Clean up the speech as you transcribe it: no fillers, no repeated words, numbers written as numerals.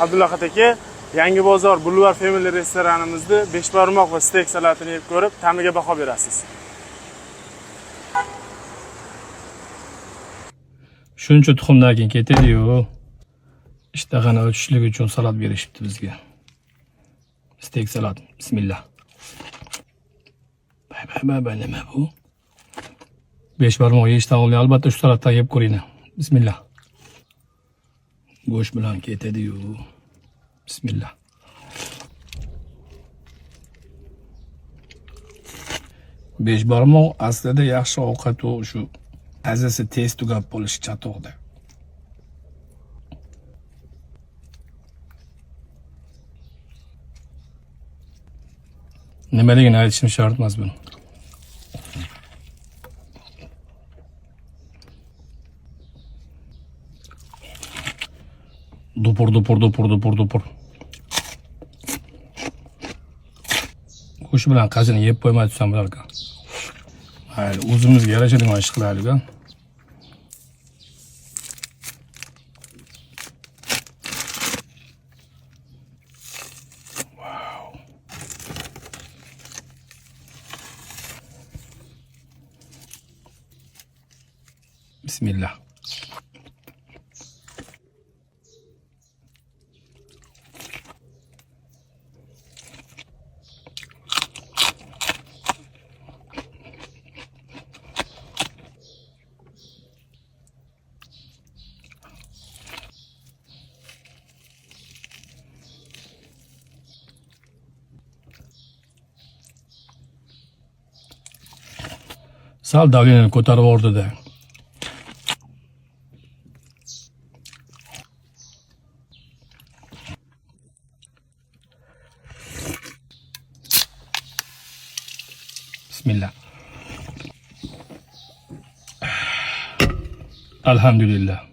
Abdullahat aka, Yangi bozor Boulevard Family restoranimizda beshbarmoq va steak salatini yeb ko'rib, ta'miga baho berasiz. Shuncha tuxumdan keyin ketadi-yu. Ishtahani o'chishlik uchun salat berishibdi bizga. Steak salat. Bismillah. Bay nima bu? Beshbarmoq yeyishdan oldin albatta shu salatdan yeb ko'ringlar. Bismillah. Go'sht bilan ketadi-yu. Bismillah. Beshbarmoq aslida yaxshi ovqat u shu azasi tez tugab bo'lishi chatoqda. Nimaligini aytishim shart emas buni. Dupur. Go'sht bilan qajini yeb qo'ymay tursam bo'larkan. Mayli, o'zimizga yarashadigan ish qilaylik-a. Bismillah. Sal davleniyani ko'tarib yubordi-da. Bismillah. Alhamdulillah.